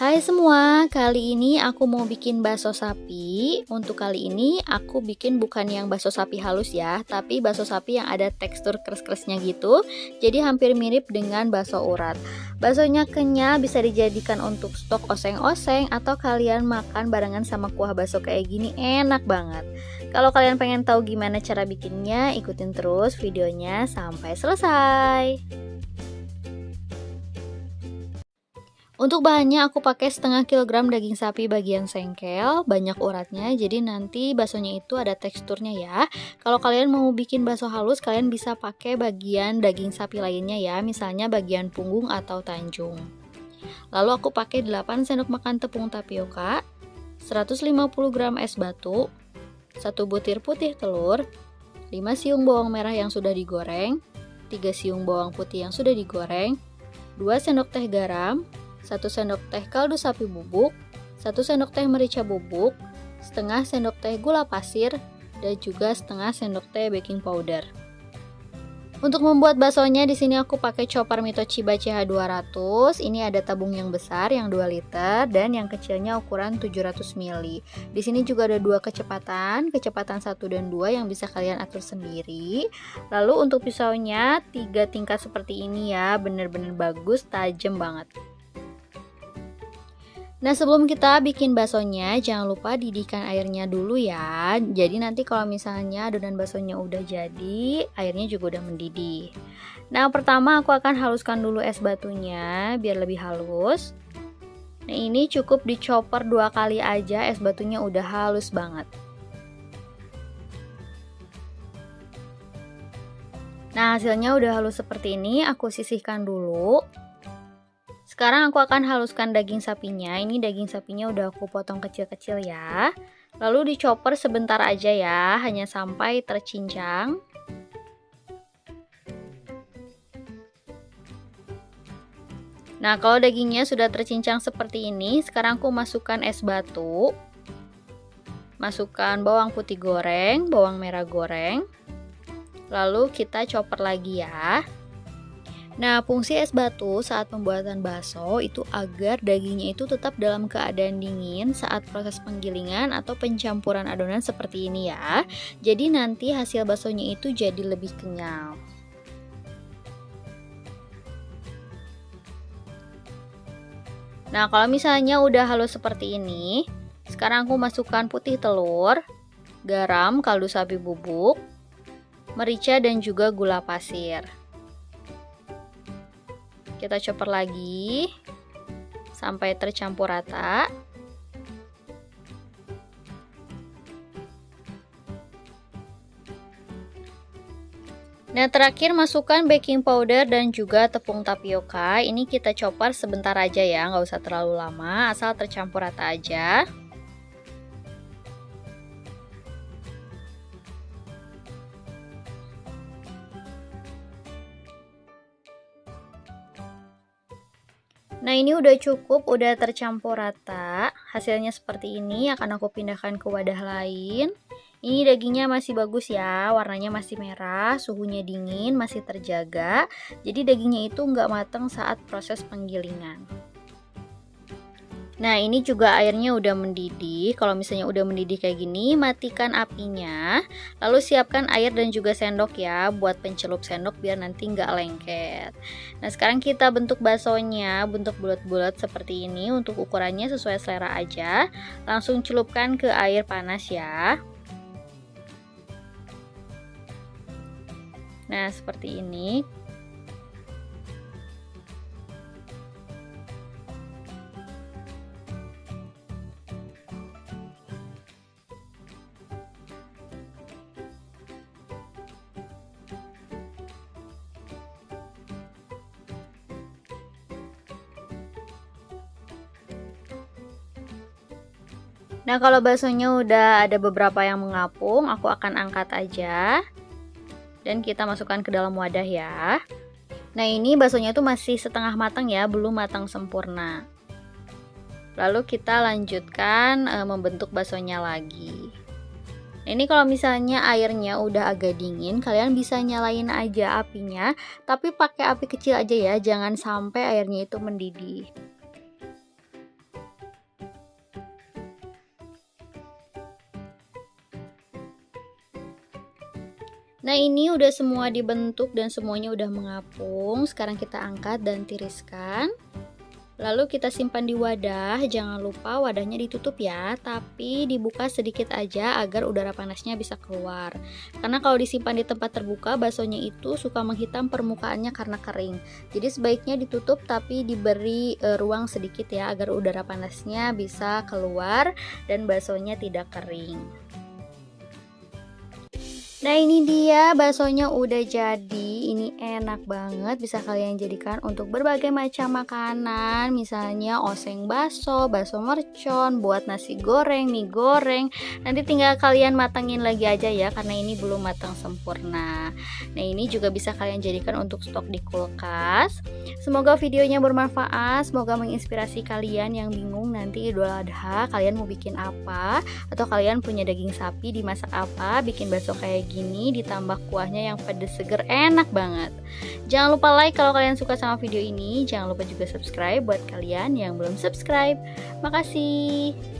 Hai semua, kali ini aku mau bikin bakso sapi. Untuk kali ini aku bikin bukan yang bakso sapi halus ya, tapi bakso sapi yang ada tekstur keras-kerasnya gitu. Jadi hampir mirip dengan bakso urat. Baksonya kenyal, bisa dijadikan untuk stok oseng-oseng atau kalian makan barengan sama kuah bakso kayak gini, enak banget. Kalau kalian pengen tahu gimana cara bikinnya, ikutin terus videonya sampai selesai. Untuk bahannya aku pakai setengah kilogram daging sapi bagian sengkel, banyak uratnya, jadi nanti baksonya itu ada teksturnya ya. Kalau kalian mau bikin bakso halus, kalian bisa pakai bagian daging sapi lainnya ya, misalnya bagian punggung atau tanjung. Lalu aku pakai 8 sendok makan tepung tapioka, 150 gram es batu, 1 butir putih telur, 5 siung bawang merah yang sudah digoreng, 3 siung bawang putih yang sudah digoreng, 2 sendok teh garam, 1 sendok teh kaldu sapi bubuk, 1 sendok teh merica bubuk, setengah sendok teh gula pasir, dan juga setengah sendok teh baking powder. Untuk membuat baksonya di sini aku pakai chopper Mitotchiba CH200. Ini ada tabung yang besar yang 2 liter dan yang kecilnya ukuran 700 ml. Di sini juga ada 2 kecepatan 1 dan 2 yang bisa kalian atur sendiri. Lalu untuk pisaunya 3 tingkat seperti ini ya, bener-bener bagus, tajam banget. Nah, sebelum kita bikin baksonya, jangan lupa didihkan airnya dulu ya. Jadi nanti kalau misalnya adonan baksonya udah jadi, airnya juga udah mendidih. Nah, pertama aku akan haluskan dulu es batunya biar lebih halus. Nah, ini cukup dicoper 2 kali aja, es batunya udah halus banget. Nah, hasilnya udah halus seperti ini, aku sisihkan dulu. Sekarang aku akan haluskan daging sapinya. Ini daging sapinya udah aku potong kecil-kecil ya. Lalu dicoper sebentar aja ya, hanya sampai tercincang. Nah, kalau dagingnya sudah tercincang seperti ini, sekarang aku masukkan es batu. Masukkan bawang putih goreng, bawang merah goreng. Lalu kita chopper lagi ya. Nah, fungsi es batu saat pembuatan bakso itu agar dagingnya itu tetap dalam keadaan dingin saat proses penggilingan atau pencampuran adonan seperti ini ya. Jadi nanti hasil baksonya itu jadi lebih kenyal. Nah, kalau misalnya udah halus seperti ini, sekarang aku masukkan putih telur, garam, kaldu sapi bubuk, merica dan juga gula pasir. Kita chopper lagi sampai tercampur rata. Nah, terakhir masukkan baking powder dan juga tepung tapioka. Ini kita chopper sebentar aja ya, nggak usah terlalu lama, asal tercampur rata aja. Nah, ini udah cukup, udah tercampur rata. Hasilnya seperti ini, akan aku pindahkan ke wadah lain. Ini dagingnya masih bagus ya, warnanya masih merah, suhunya dingin, masih terjaga. Jadi dagingnya itu nggak matang saat proses penggilingan. Nah, ini juga airnya udah mendidih. Kalau misalnya udah mendidih kayak gini, matikan apinya. Lalu siapkan air dan juga sendok ya, buat pencelup sendok biar nanti nggak lengket. Nah, sekarang kita bentuk baksonya, bentuk bulat-bulat seperti ini. Untuk ukurannya sesuai selera aja. Langsung celupkan ke air panas ya. Nah, seperti ini. Nah, kalau baksonya udah ada beberapa yang mengapung, aku akan angkat aja. Dan kita masukkan ke dalam wadah ya. Nah, ini baksonya tuh masih setengah matang ya, belum matang sempurna. Lalu kita lanjutkan membentuk baksonya lagi. Ini kalau misalnya airnya udah agak dingin, kalian bisa nyalain aja apinya, tapi pakai api kecil aja ya, jangan sampai airnya itu mendidih. Nah, ini udah semua dibentuk dan semuanya udah mengapung. Sekarang kita angkat dan tiriskan. Lalu kita simpan di wadah, jangan lupa wadahnya ditutup ya, tapi dibuka sedikit aja agar udara panasnya bisa keluar. Karena kalau disimpan di tempat terbuka, baksonya itu suka menghitam permukaannya karena kering. Jadi sebaiknya ditutup tapi diberi ruang sedikit ya, agar udara panasnya bisa keluar dan baksonya tidak kering. Nah, ini dia baksonya udah jadi. Ini enak banget, bisa kalian jadikan untuk berbagai macam makanan, misalnya oseng bakso, bakso mercon, buat nasi goreng, mie goreng. Nanti tinggal kalian matangin lagi aja ya, karena ini belum matang sempurna. Nah, ini juga bisa kalian jadikan untuk stok di kulkas. Semoga videonya bermanfaat, semoga menginspirasi kalian yang bingung nanti Idul Adha kalian mau bikin apa, atau kalian punya daging sapi dimasak apa, bikin bakso kayak gini ditambah kuahnya yang pedes seger enak banget. Jangan lupa like kalau kalian suka sama video ini, jangan lupa juga subscribe buat kalian yang belum subscribe. Makasih.